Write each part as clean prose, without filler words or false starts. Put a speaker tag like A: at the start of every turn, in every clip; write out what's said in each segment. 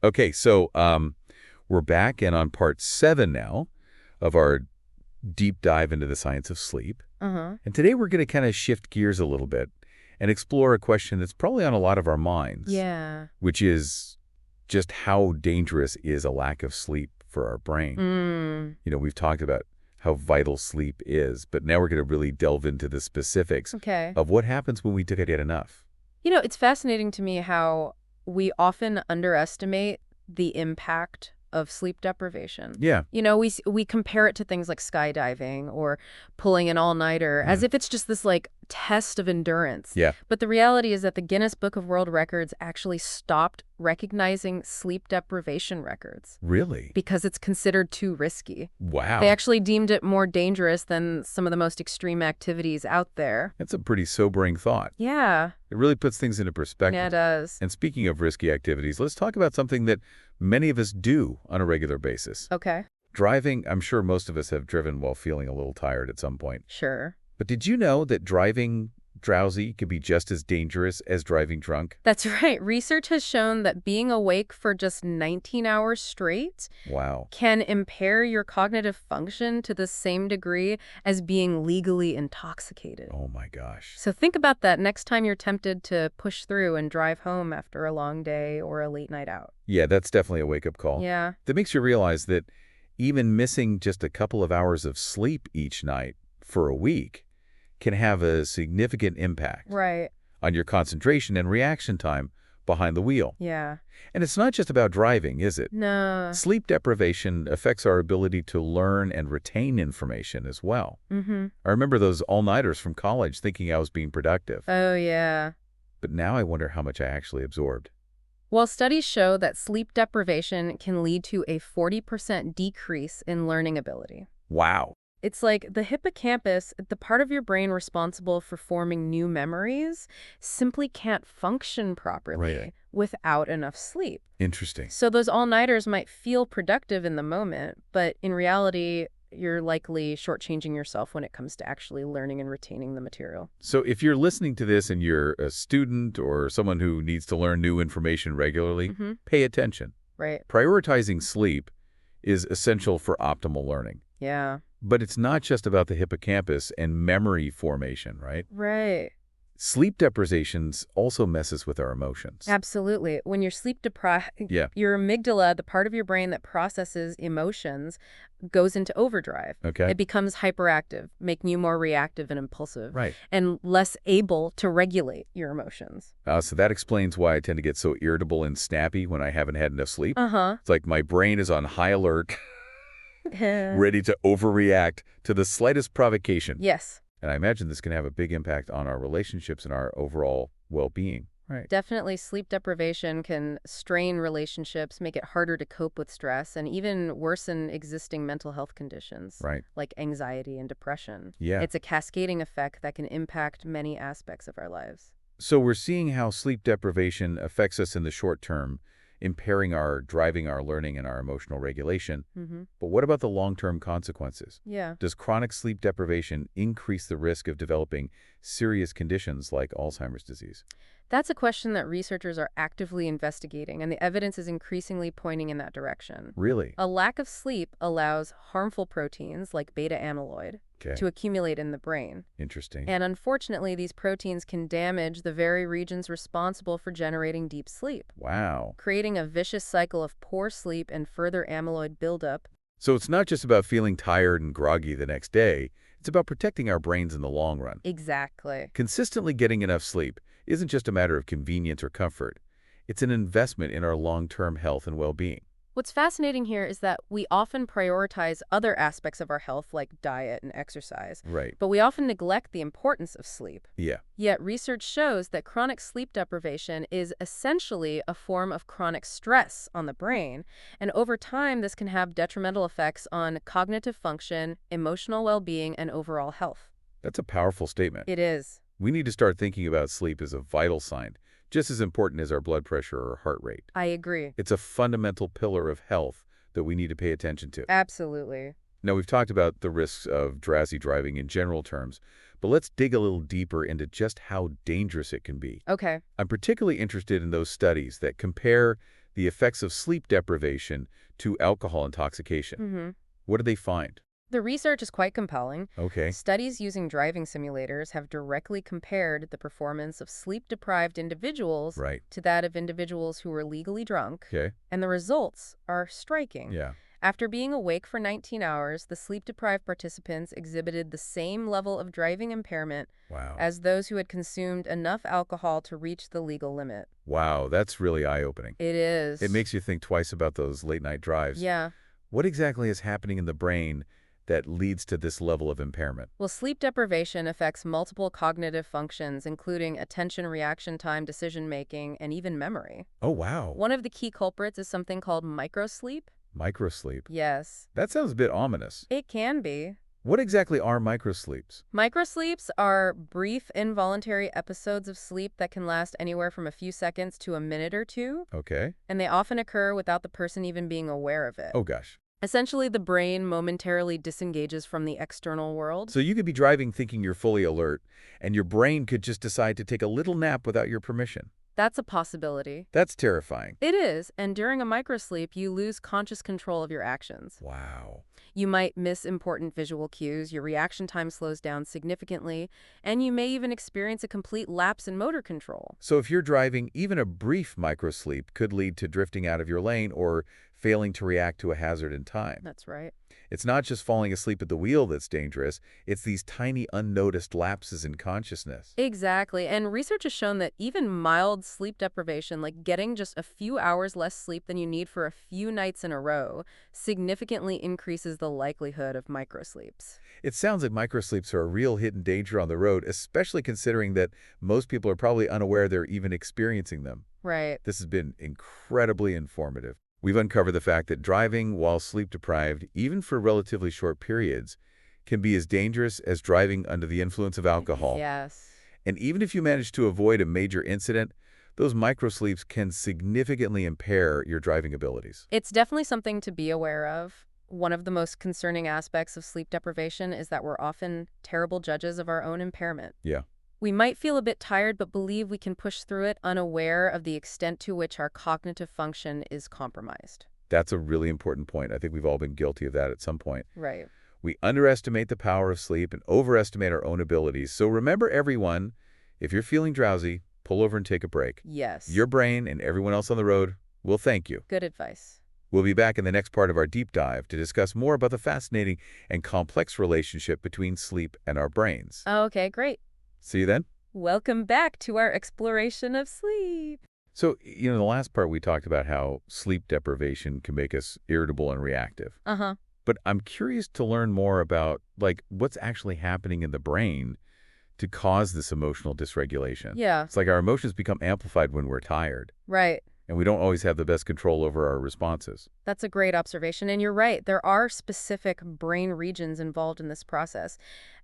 A: Okay, so we're back and on part 7 now of our deep dive into the science of sleep.
B: Uh-huh.
A: And today we're going to kind of shift gears a little bit and explore a question that's probably on a lot of our minds,
B: Yeah.
A: which is just how dangerous is a lack of sleep for our brain?
B: Mm.
A: We've talked about how vital sleep is, but now we're going to really delve into the specifics
B: Okay.
A: of what happens when we don't get enough.
B: It's fascinating to me how we often underestimate the impact of sleep deprivation.
A: Yeah.
B: We compare it to things like skydiving or pulling an all-nighter as if it's just this test of endurance.
A: Yeah.
B: But the reality is that the Guinness Book of World Records actually stopped recognizing sleep deprivation records
A: Really?
B: because it's considered too risky.
A: Wow.
B: They actually deemed it more dangerous than some of the most extreme activities out there.
A: That's a pretty sobering thought.
B: Yeah.
A: It really puts things into perspective.
B: Yeah, it does.
A: And speaking of risky activities, let's talk about something that many of us do on a regular basis.
B: Okay.
A: Driving. I'm sure most of us have driven while feeling a little tired at some point.
B: Sure.
A: But did you know that driving drowsy could be just as dangerous as driving drunk?
B: That's right. Research has shown that being awake for just 19 hours straight
A: Wow.
B: can impair your cognitive function to the same degree as being legally intoxicated.
A: Oh my gosh.
B: So think about that next time you're tempted to push through and drive home after a long day or a late night out.
A: Yeah, that's definitely a wake-up call.
B: Yeah.
A: That makes you realize that even missing just a couple of hours of sleep each night for a week can have a significant impact
B: Right.
A: on your concentration and reaction time behind the wheel.
B: Yeah.
A: And it's not just about driving, is it?
B: No.
A: Sleep deprivation affects our ability to learn and retain information as well.
B: Mm-hmm.
A: I remember those all-nighters from college thinking I was being productive.
B: Oh, yeah.
A: But now I wonder how much I actually absorbed.
B: Well, studies show that sleep deprivation can lead to a 40% decrease in learning ability.
A: Wow.
B: It's like the hippocampus, the part of your brain responsible for forming new memories, simply can't function properly
A: Right.
B: without enough sleep.
A: Interesting.
B: So those all-nighters might feel productive in the moment, but in reality, you're likely shortchanging yourself when it comes to actually learning and retaining the material.
A: So if you're listening to this and you're a student or someone who needs to learn new information regularly,
B: Mm-hmm.
A: pay attention.
B: Right.
A: Prioritizing sleep is essential for optimal learning.
B: Yeah.
A: But it's not just about the hippocampus and memory formation, right?
B: Right.
A: Sleep deprivations also messes with our emotions.
B: Absolutely. When you're sleep deprived,
A: Yeah.
B: your amygdala, the part of your brain that processes emotions, goes into overdrive.
A: Okay.
B: It becomes hyperactive, making you more reactive and impulsive,
A: Right.
B: and less able to regulate your emotions.
A: So that explains why I tend to get so irritable and snappy when I haven't had enough sleep.
B: Uh-huh.
A: It's like my brain is on high alert, ready to overreact to the slightest provocation.
B: Yes.
A: And I imagine this can have a big impact on our relationships and our overall well-being. Right.
B: Definitely, sleep deprivation can strain relationships, make it harder to cope with stress, and even worsen existing mental health conditions,
A: Right.
B: like anxiety and depression.
A: Yeah.
B: It's a cascading effect that can impact many aspects of our lives.
A: So we're seeing how sleep deprivation affects us in the short term, driving our learning and our emotional regulation.
B: Mm-hmm.
A: But what about the long-term consequences?
B: Yeah.
A: Does chronic sleep deprivation increase the risk of developing serious conditions like Alzheimer's disease?
B: That's a question that researchers are actively investigating, and the evidence is increasingly pointing in that direction.
A: Really?
B: A lack of sleep allows harmful proteins like beta-amyloid
A: Okay.
B: to accumulate in the brain.
A: Interesting.
B: And unfortunately, these proteins can damage the very regions responsible for generating deep sleep,
A: Wow.
B: creating a vicious cycle of poor sleep and further amyloid buildup.
A: So it's not just about feeling tired and groggy the next day. It's about protecting our brains in the long run.
B: Exactly.
A: Consistently getting enough sleep isn't just a matter of convenience or comfort. It's an investment in our long-term health and well-being.
B: What's fascinating here is that we often prioritize other aspects of our health like diet and exercise,
A: Right.
B: but we often neglect the importance of sleep.
A: Yeah.
B: Yet research shows that chronic sleep deprivation is essentially a form of chronic stress on the brain, and over time this can have detrimental effects on cognitive function, emotional well-being, and overall health.
A: That's a powerful statement.
B: It is.
A: We need to start thinking about sleep as a vital sign, just as important as our blood pressure or heart rate.
B: I agree.
A: It's a fundamental pillar of health that we need to pay attention to.
B: Absolutely.
A: Now, we've talked about the risks of drowsy driving in general terms, but let's dig a little deeper into just how dangerous it can be.
B: Okay.
A: I'm particularly interested in those studies that compare the effects of sleep deprivation to alcohol intoxication.
B: Hmm.
A: What did they find?
B: The research is quite compelling.
A: Okay,
B: Studies using driving simulators have directly compared the performance of sleep-deprived individuals
A: right.
B: to that of individuals who were legally drunk,
A: Okay,
B: and the results are striking.
A: yeah.
B: After being awake for 19 hours, the sleep-deprived participants exhibited the same level of driving impairment
A: Wow.
B: as those who had consumed enough alcohol to reach the legal limit.
A: Wow, that's really eye-opening.
B: It is.
A: It makes you think twice about those late-night drives.
B: Yeah.
A: What exactly is happening in the brain that leads to this level of impairment?
B: Well, sleep deprivation affects multiple cognitive functions, including attention, reaction time, decision-making, and even memory.
A: Oh, wow.
B: One of the key culprits is something called microsleep.
A: Microsleep.
B: Yes,
A: That sounds a bit ominous.
B: it can be.
A: What exactly are microsleeps?
B: Microsleeps are brief, involuntary episodes of sleep that can last anywhere from a few seconds to a minute or two,
A: Okay.
B: and they often occur without the person even being aware of it.
A: Oh, gosh.
B: Essentially, the brain momentarily disengages from the external world.
A: So you could be driving thinking you're fully alert, and your brain could just decide to take a little nap without your permission.
B: That's a possibility.
A: That's terrifying.
B: It is, and during a microsleep, you lose conscious control of your actions.
A: Wow.
B: You might miss important visual cues, your reaction time slows down significantly, and you may even experience a complete lapse in motor control.
A: So if you're driving, even a brief microsleep could lead to drifting out of your lane or failing to react to a hazard in time.
B: That's right.
A: It's not just falling asleep at the wheel that's dangerous, it's these tiny unnoticed lapses in consciousness.
B: Exactly, and research has shown that even mild sleep deprivation, like getting just a few hours less sleep than you need for a few nights in a row, significantly increases the likelihood of microsleeps.
A: It sounds like microsleeps are a real hidden danger on the road, especially considering that most people are probably unaware they're even experiencing them.
B: Right.
A: This has been incredibly informative. We've uncovered the fact that driving while sleep-deprived, even for relatively short periods, can be as dangerous as driving under the influence of alcohol.
B: Yes.
A: And even if you manage to avoid a major incident, those microsleeps can significantly impair your driving abilities.
B: It's definitely something to be aware of. One of the most concerning aspects of sleep deprivation is that we're often terrible judges of our own impairment.
A: Yeah.
B: We might feel a bit tired, but believe we can push through it unaware of the extent to which our cognitive function is compromised.
A: That's a really important point. I think we've all been guilty of that at some point.
B: Right.
A: We underestimate the power of sleep and overestimate our own abilities. So remember, everyone, if you're feeling drowsy, pull over and take a break.
B: Yes.
A: Your brain and everyone else on the road will thank you.
B: Good advice.
A: We'll be back in the next part of our deep dive to discuss more about the fascinating and complex relationship between sleep and our brains.
B: Okay, great.
A: See you then.
B: Welcome back to our exploration of sleep.
A: So, the last part we talked about how sleep deprivation can make us irritable and reactive.
B: Uh-huh.
A: But I'm curious to learn more about, what's actually happening in the brain to cause this emotional dysregulation.
B: Yeah.
A: It's like our emotions become amplified when we're tired,
B: Right.
A: and we don't always have the best control over our responses.
B: That's a great observation, and you're right. There are specific brain regions involved in this process.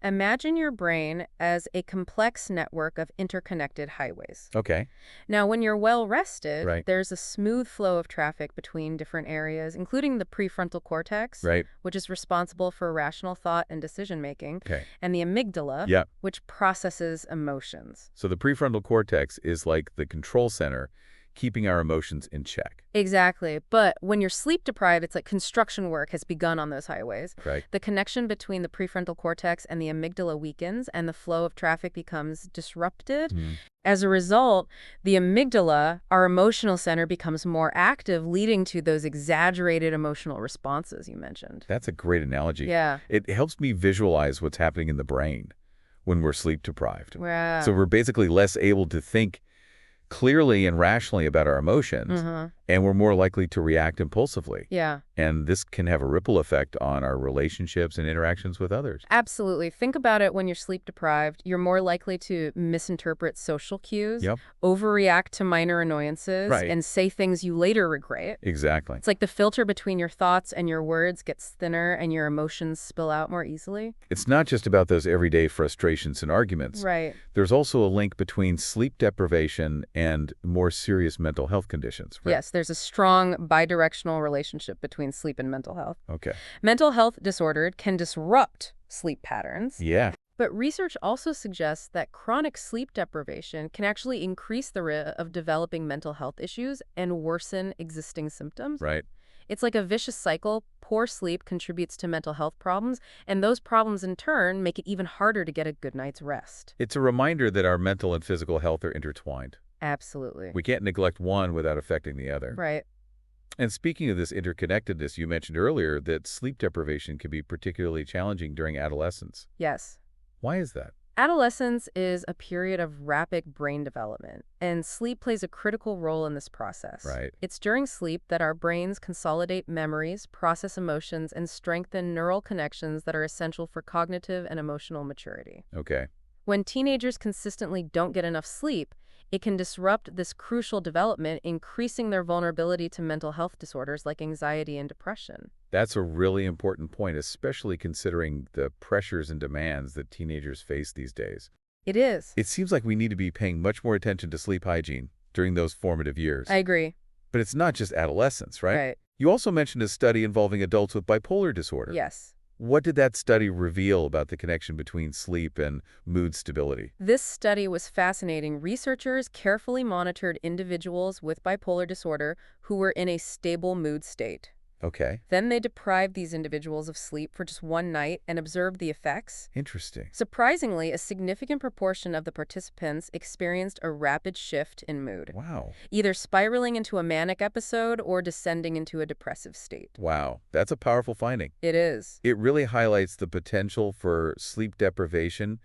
B: Imagine your brain as a complex network of interconnected highways.
A: Okay.
B: Now, when you're well rested,
A: Right.
B: there's a smooth flow of traffic between different areas, including the prefrontal cortex,
A: Right.
B: which is responsible for rational thought and decision-making,
A: Okay.
B: and the amygdala,
A: Yeah.
B: which processes emotions.
A: So the prefrontal cortex is like the control center, keeping our emotions in check.
B: Exactly. But when you're sleep deprived, it's like construction work has begun on those highways.
A: Right.
B: The connection between the prefrontal cortex and the amygdala weakens, and the flow of traffic becomes disrupted.
A: Mm.
B: As a result, the amygdala, our emotional center, becomes more active, leading to those exaggerated emotional responses you mentioned.
A: That's a great analogy.
B: Yeah.
A: It helps me visualize what's happening in the brain when we're sleep deprived.
B: Wow.
A: So we're basically less able to think clearly and rationally about our emotions, and we're more likely to react impulsively.
B: Yeah.
A: And this can have a ripple effect on our relationships and interactions with others.
B: Absolutely. Think about it when you're sleep deprived. You're more likely to misinterpret social cues,
A: Yep.
B: overreact to minor annoyances,
A: Right.
B: and say things you later regret.
A: Exactly.
B: It's like the filter between your thoughts and your words gets thinner and your emotions spill out more easily.
A: It's not just about those everyday frustrations and arguments.
B: Right.
A: There's also a link between sleep deprivation and more serious mental health conditions. Right?
B: Yes, there's a strong bidirectional relationship between sleep and mental health.
A: Okay.
B: Mental health disorder can disrupt sleep patterns.
A: Yeah.
B: But research also suggests that chronic sleep deprivation can actually increase the risk of developing mental health issues and worsen existing symptoms.
A: Right.
B: It's like a vicious cycle. Poor sleep contributes to mental health problems, and those problems in turn make it even harder to get a good night's rest.
A: It's a reminder that our mental and physical health are intertwined.
B: Absolutely.
A: We can't neglect one without affecting the other.
B: Right.
A: And speaking of this interconnectedness, you mentioned earlier that sleep deprivation can be particularly challenging during adolescence.
B: Yes.
A: Why is that?
B: Adolescence is a period of rapid brain development, and sleep plays a critical role in this process.
A: Right.
B: It's during sleep that our brains consolidate memories, process emotions, and strengthen neural connections that are essential for cognitive and emotional maturity.
A: Okay.
B: When teenagers consistently don't get enough sleep, it can disrupt this crucial development, increasing their vulnerability to mental health disorders like anxiety and depression.
A: That's a really important point, especially considering the pressures and demands that teenagers face these days.
B: It is.
A: It seems like we need to be paying much more attention to sleep hygiene during those formative years.
B: I agree.
A: But it's not just adolescence, right?
B: Right.
A: You also mentioned a study involving adults with bipolar disorder.
B: Yes.
A: What did that study reveal about the connection between sleep and mood stability?
B: This study was fascinating. Researchers carefully monitored individuals with bipolar disorder who were in a stable mood state.
A: Okay.
B: Then they deprived these individuals of sleep for just one night and observed the effects.
A: Interesting.
B: Surprisingly, a significant proportion of the participants experienced a rapid shift in mood,
A: Wow.
B: either spiraling into a manic episode or descending into a depressive state.
A: Wow. That's a powerful finding.
B: It is.
A: It really highlights the potential for sleep deprivation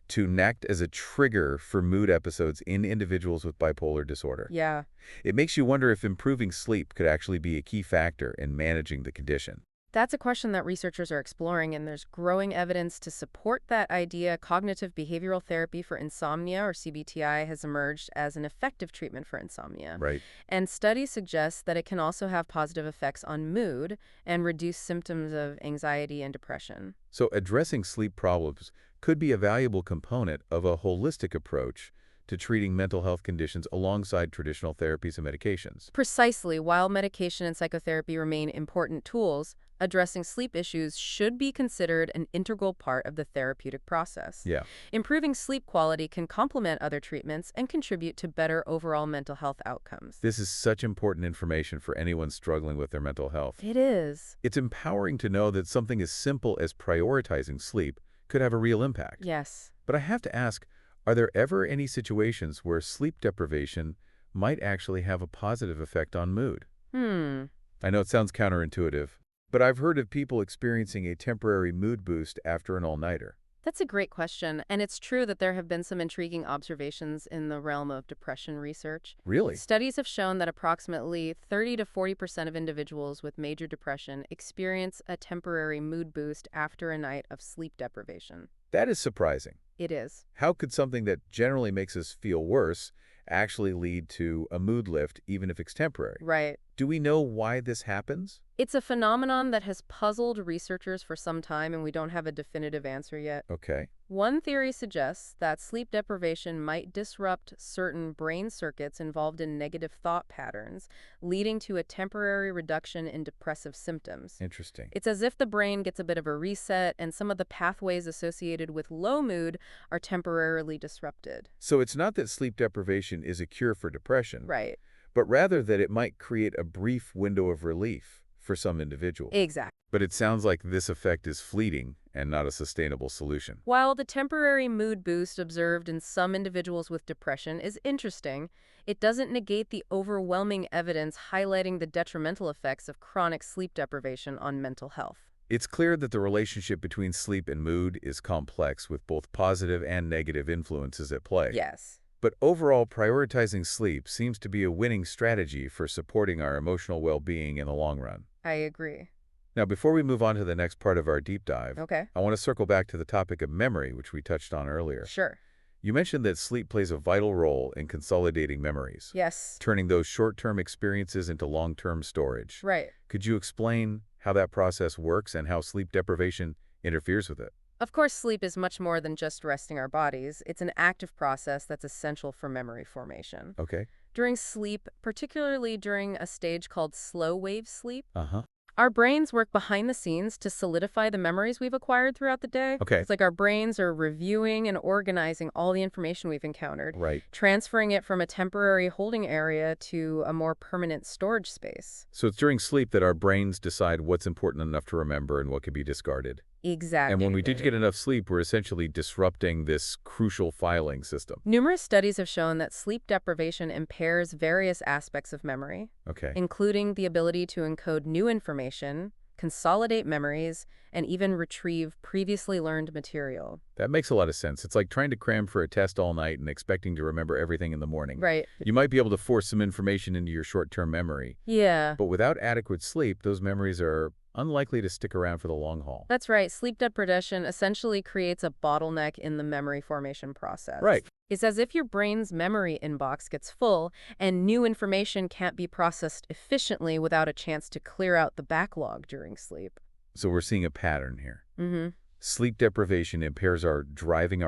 A: to act as a trigger for mood episodes in individuals with bipolar disorder.
B: Yeah.
A: It makes you wonder if improving sleep could actually be a key factor in managing the condition.
B: That's a question that researchers are exploring, and there's growing evidence to support that idea. Cognitive behavioral therapy for insomnia, or CBTI, has emerged as an effective treatment for insomnia.
A: Right.
B: And studies suggest that it can also have positive effects on mood and reduce symptoms of anxiety and depression.
A: So addressing sleep problems could be a valuable component of a holistic approach to treating mental health conditions alongside traditional therapies and medications.
B: Precisely, while medication and psychotherapy remain important tools, addressing sleep issues should be considered an integral part of the therapeutic process.
A: Yeah.
B: Improving sleep quality can complement other treatments and contribute to better overall mental health outcomes.
A: This is such important information for anyone struggling with their mental health.
B: It is.
A: It's empowering to know that something as simple as prioritizing sleep could have a real impact.
B: Yes.
A: But I have to ask, are there ever any situations where sleep deprivation might actually have a positive effect on mood? I know it sounds counterintuitive, but I've heard of people experiencing a temporary mood boost after an all-nighter.
B: That's a great question, and it's true that there have been some intriguing observations in the realm of depression research.
A: Really?
B: Studies have shown that approximately 30 to 40% of individuals with major depression experience a temporary mood boost after a night of sleep deprivation.
A: That is surprising.
B: It is.
A: How could something that generally makes us feel worse actually lead to a mood lift, even if it's temporary?
B: Right.
A: Do we know why this happens?
B: It's a phenomenon that has puzzled researchers for some time, and we don't have a definitive answer yet.
A: Okay.
B: One theory suggests that sleep deprivation might disrupt certain brain circuits involved in negative thought patterns, leading to a temporary reduction in depressive symptoms.
A: Interesting.
B: It's as if the brain gets a bit of a reset, and some of the pathways associated with low mood are temporarily disrupted.
A: So it's not that sleep deprivation is a cure for depression,
B: Right.
A: but rather that it might create a brief window of relief for some individuals.
B: Exactly.
A: But it sounds like this effect is fleeting and not a sustainable solution.
B: While the temporary mood boost observed in some individuals with depression is interesting, it doesn't negate the overwhelming evidence highlighting the detrimental effects of chronic sleep deprivation on mental health.
A: It's clear that the relationship between sleep and mood is complex, with both positive and negative influences at play.
B: Yes.
A: But overall, prioritizing sleep seems to be a winning strategy for supporting our emotional well-being in the long run.
B: I agree.
A: Now, before we move on to the next part of our deep dive,
B: Okay.
A: I want to circle back to the topic of memory, which we touched on earlier.
B: Sure.
A: You mentioned that sleep plays a vital role in consolidating memories,
B: Yes.
A: turning those short-term experiences into long-term storage.
B: Right.
A: Could you explain how that process works and how sleep deprivation interferes with it?
B: Of course, sleep is much more than just resting our bodies. It's an active process that's essential for memory formation.
A: Okay.
B: During sleep, particularly during a stage called slow wave sleep,
A: Uh-huh.
B: Our brains work behind the scenes to solidify the memories we've acquired throughout the day.
A: Okay.
B: It's like our brains are reviewing and organizing all the information we've encountered,
A: Right.
B: transferring it from a temporary holding area to a more permanent storage space.
A: So it's during sleep that our brains decide what's important enough to remember and what can be discarded. And when we did
B: Exactly.
A: get enough sleep, we're essentially disrupting this crucial filing system.
B: Numerous studies have shown that sleep deprivation impairs various aspects of memory,
A: Okay.
B: including the ability to encode new information, consolidate memories, and even retrieve previously learned material.
A: That makes a lot of sense. It's like trying to cram for a test all night and expecting to remember everything in the morning.
B: Right.
A: You might be able to force some information into your short-term memory,
B: Yeah.
A: but without adequate sleep, those memories are unlikely to stick around for the long haul.
B: That's right. Sleep deprivation essentially creates a bottleneck in the memory formation process.
A: Right.
B: It's as if your brain's memory inbox gets full and new information can't be processed efficiently without a chance to clear out the backlog during sleep.
A: So we're seeing a pattern here.
B: Mm-hmm.
A: Sleep deprivation impairs our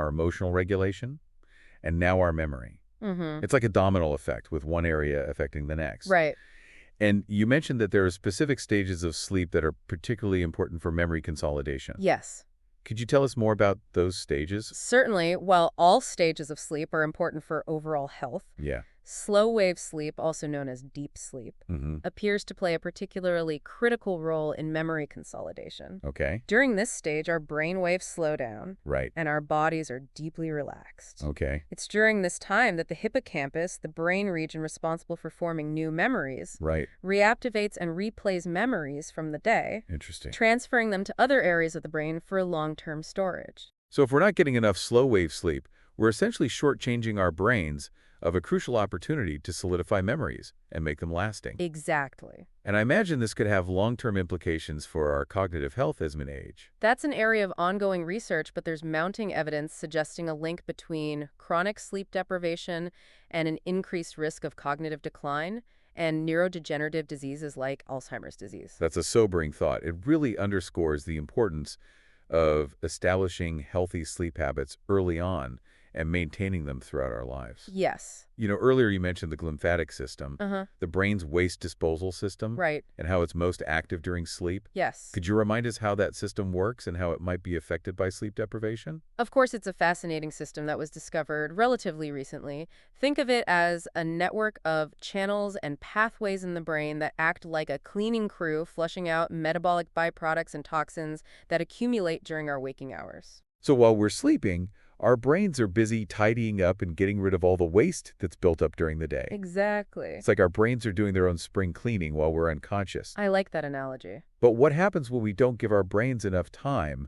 A: emotional regulation, and now our memory.
B: Mm-hmm.
A: It's like a domino effect with one area affecting the next.
B: Right.
A: And you mentioned that there are specific stages of sleep that are particularly important for memory consolidation.
B: Yes.
A: Could you tell us more about those stages?
B: Certainly, while all stages of sleep are important for overall health,
A: Yeah.
B: slow wave sleep, also known as deep sleep,
A: Mm-hmm.
B: appears to play a particularly critical role in memory consolidation.
A: Okay.
B: During this stage, our brain waves slow down
A: Right.
B: and our bodies are deeply relaxed.
A: Okay.
B: It's during this time that the hippocampus, the brain region responsible for forming new memories,
A: Right.
B: reactivates and replays memories from the day,
A: Interesting.
B: transferring them to other areas of the brain for long-term storage.
A: So if we're not getting enough slow wave sleep, we're essentially shortchanging our brains of a crucial opportunity to solidify memories and make them lasting.
B: Exactly.
A: And I imagine this could have long-term implications for our cognitive health as we age.
B: That's an area of ongoing research, but there's mounting evidence suggesting a link between chronic sleep deprivation and an increased risk of cognitive decline and neurodegenerative diseases like Alzheimer's disease.
A: That's a sobering thought. It really underscores the importance of establishing healthy sleep habits early on and maintaining them throughout our lives.
B: Yes.
A: You know, earlier you mentioned the glymphatic system,
B: Uh-huh.
A: the brain's waste disposal system,
B: Right.
A: and how it's most active during sleep.
B: Yes.
A: Could you remind us how that system works and how it might be affected by sleep deprivation?
B: Of course, it's a fascinating system that was discovered relatively recently. Think of it as a network of channels and pathways in the brain that act like a cleaning crew, flushing out metabolic byproducts and toxins that accumulate during our waking hours.
A: So while we're sleeping, our brains are busy tidying up and getting rid of all the waste that's built up during the day.
B: Exactly.
A: It's like our brains are doing their own spring cleaning while we're unconscious.
B: I like that analogy.
A: But what happens when we don't give our brains enough time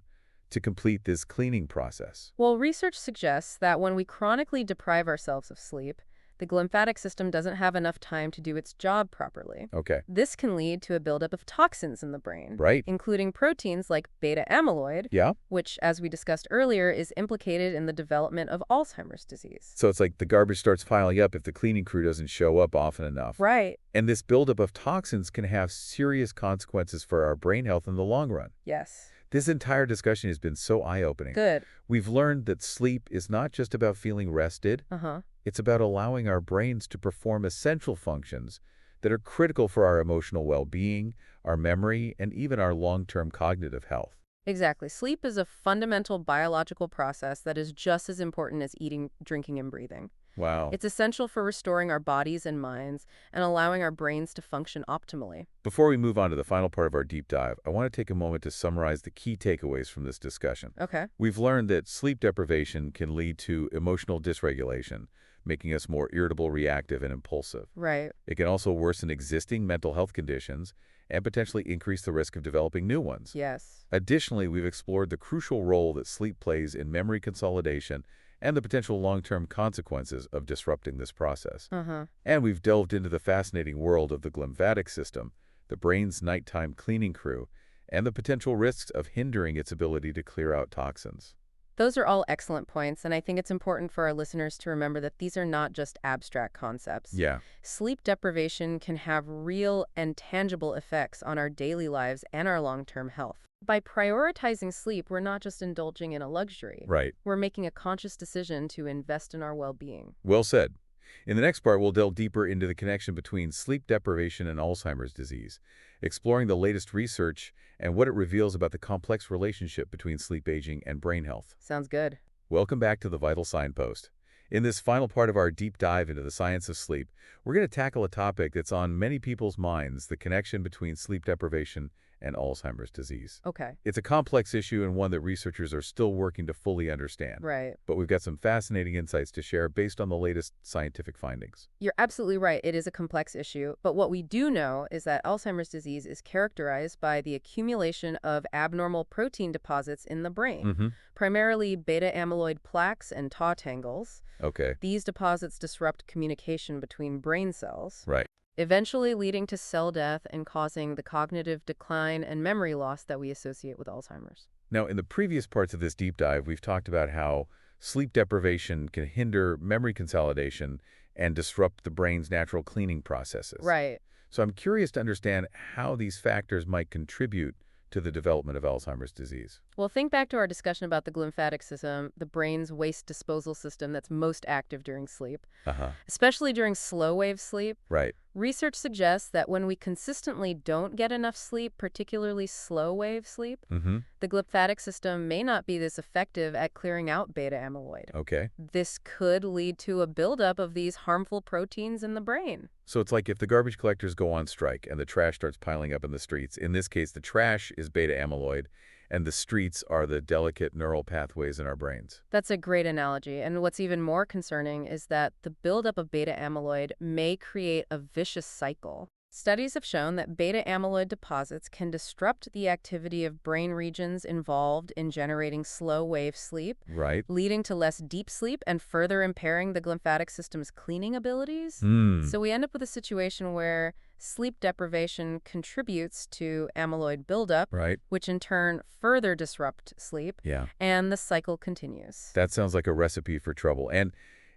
A: to complete this cleaning process?
B: Well, research suggests that when we chronically deprive ourselves of sleep, the glymphatic system doesn't have enough time to do its job properly.
A: Okay.
B: This can lead to a buildup of toxins in the brain,
A: Right.
B: including proteins like beta amyloid,
A: Yeah.
B: which, as we discussed earlier, is implicated in the development of Alzheimer's disease.
A: So it's like the garbage starts piling up if the cleaning crew doesn't show up often enough.
B: Right.
A: And this buildup of toxins can have serious consequences for our brain health in the long run.
B: Yes.
A: This entire discussion has been so eye-opening.
B: Good.
A: We've learned that sleep is not just about feeling rested.
B: Uh-huh.
A: It's about allowing our brains to perform essential functions that are critical for our emotional well-being, our memory, and even our long-term cognitive health.
B: Exactly. Sleep is a fundamental biological process that is just as important as eating, drinking, and breathing.
A: Wow.
B: It's essential for restoring our bodies and minds and allowing our brains to function optimally.
A: Before we move on to the final part of our deep dive, I want to take a moment to summarize the key takeaways from this discussion.
B: Okay.
A: We've learned that sleep deprivation can lead to emotional dysregulation, making us more irritable, reactive, and impulsive.
B: Right.
A: It can also worsen existing mental health conditions and potentially increase the risk of developing new ones.
B: Yes.
A: Additionally, we've explored the crucial role that sleep plays in memory consolidation and the potential long-term consequences of disrupting this process.
B: Uh-huh.
A: And we've delved into the fascinating world of the glymphatic system, the brain's nighttime cleaning crew, and the potential risks of hindering its ability to clear out toxins.
B: Those are all excellent points, and I think it's important for our listeners to remember that these are not just abstract concepts.
A: Yeah.
B: Sleep deprivation can have real and tangible effects on our daily lives and our long-term health. By prioritizing sleep, we're not just indulging in a luxury.
A: Right.
B: We're making a conscious decision to invest in our well-being.
A: Well said. In the next part, we'll delve deeper into the connection between sleep deprivation and Alzheimer's disease, exploring the latest research and what it reveals about the complex relationship between sleep aging and brain health.
B: Sounds good.
A: Welcome back to the Vital Signpost. In this final part of our deep dive into the science of sleep, we're going to tackle a topic that's on many people's minds, the connection between sleep deprivation and Alzheimer's disease.
B: Okay.
A: It's a complex issue and one that researchers are still working to fully understand.
B: Right.
A: But we've got some fascinating insights to share based on the latest scientific findings.
B: You're absolutely right. It is a complex issue. But what we do know is that Alzheimer's disease is characterized by the accumulation of abnormal protein deposits in the brain, primarily beta amyloid plaques and tau tangles.
A: Okay.
B: These deposits disrupt communication between brain cells,
A: Right.
B: eventually leading to cell death and causing the cognitive decline and memory loss that we associate with Alzheimer's.
A: Now, in the previous parts of this deep dive, we've talked about how sleep deprivation can hinder memory consolidation and disrupt the brain's natural cleaning processes.
B: Right.
A: So I'm curious to understand how these factors might contribute to the development of Alzheimer's disease.
B: Well, think back to our discussion about the glymphatic system, the brain's waste disposal system that's most active during sleep, especially during slow-wave sleep.
A: Right.
B: Research suggests that when we consistently don't get enough sleep, particularly slow-wave sleep, the glymphatic system may not be this effective at clearing out beta amyloid.
A: Okay.
B: This could lead to a buildup of these harmful proteins in the brain.
A: So it's like if the garbage collectors go on strike and the trash starts piling up in the streets. In this case, the trash is beta amyloid, and the streets are the delicate neural pathways in our brains.
B: That's a great analogy. And what's even more concerning is that the buildup of beta amyloid may create a vicious cycle. Studies have shown that beta amyloid deposits can disrupt the activity of brain regions involved in generating slow-wave sleep,
A: Right.
B: leading to less deep sleep and further impairing the glymphatic system's cleaning abilities. So we end up with a situation where sleep deprivation contributes to amyloid buildup,
A: Right.
B: which in turn further disrupt sleep,
A: Yeah.
B: and the cycle continues.
A: That sounds like a recipe for trouble. And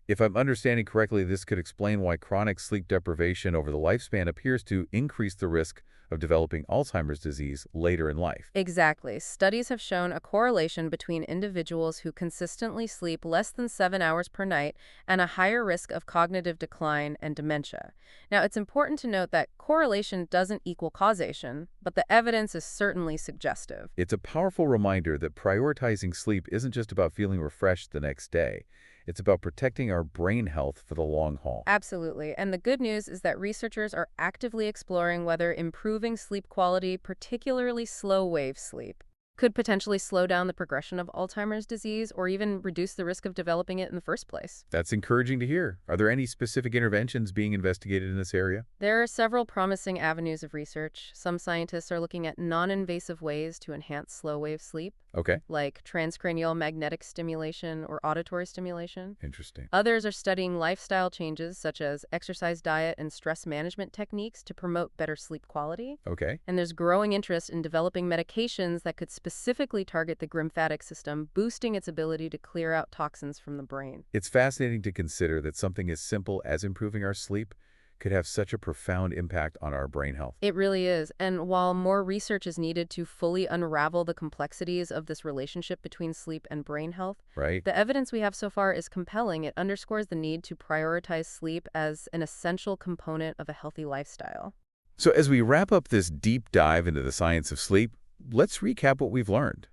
A: if I'm understanding correctly, this could explain why chronic sleep deprivation over the lifespan appears to increase the risk of developing Alzheimer's disease later in life.
B: Exactly. Studies have shown a correlation between individuals who consistently sleep less than 7 hours per night and a higher risk of cognitive decline and dementia. Now, it's important to note that correlation doesn't equal causation, but the evidence is certainly suggestive.
A: It's a powerful reminder that prioritizing sleep isn't just about feeling refreshed the next day. It's about protecting our brain health for the long haul.
B: Absolutely. And the good news is that researchers are actively exploring whether improving sleep quality, particularly slow-wave sleep, could potentially slow down the progression of Alzheimer's disease or even reduce the risk of developing it in the first place.
A: That's encouraging to hear. Are there any specific interventions being investigated in this area?
B: There are several promising avenues of research. Some scientists are looking at non-invasive ways to enhance slow-wave sleep,
A: Okay.
B: like transcranial magnetic stimulation or auditory stimulation.
A: Interesting.
B: Others are studying lifestyle changes such as exercise diet and stress management techniques to promote better sleep quality.
A: Okay.
B: And there's growing interest in developing medications that could specifically target the glymphatic system, boosting its ability to clear out toxins from the brain.
A: It's fascinating to consider that something as simple as improving our sleep could have such a profound impact on our brain health.
B: It really is. And while more research is needed to fully unravel the complexities of this relationship between sleep and brain health,
A: Right?
B: the evidence we have so far is compelling. It underscores the need to prioritize sleep as an essential component of a healthy lifestyle.
A: So as we wrap up this deep dive into the science of sleep, let's recap what we've learned.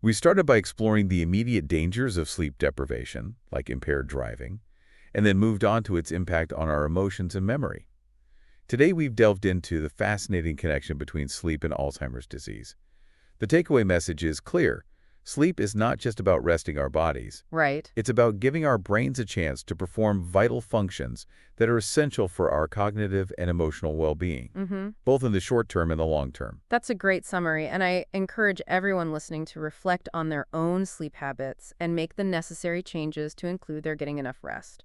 A: We started by exploring the immediate dangers of sleep deprivation, like impaired driving, and then moved on to its impact on our emotions and memory. Today, we've delved into the fascinating connection between sleep and Alzheimer's disease. The takeaway message is clear. Sleep is not just about resting our bodies.
B: Right.
A: It's about giving our brains a chance to perform vital functions that are essential for our cognitive and emotional well-being, both in the short term and the long term.
B: That's a great summary, and I encourage everyone listening to reflect on their own sleep habits and make the necessary changes to include their getting enough rest.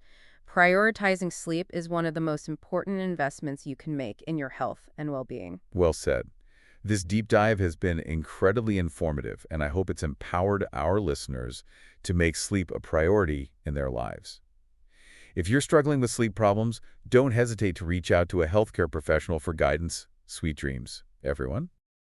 B: Prioritizing sleep is one of the most important investments you can make in your health and well-being.
A: Well said. This deep dive has been incredibly informative, and I hope it's empowered our listeners to make sleep a priority in their lives. If you're struggling with sleep problems, don't hesitate to reach out to a healthcare professional for guidance. Sweet dreams, everyone.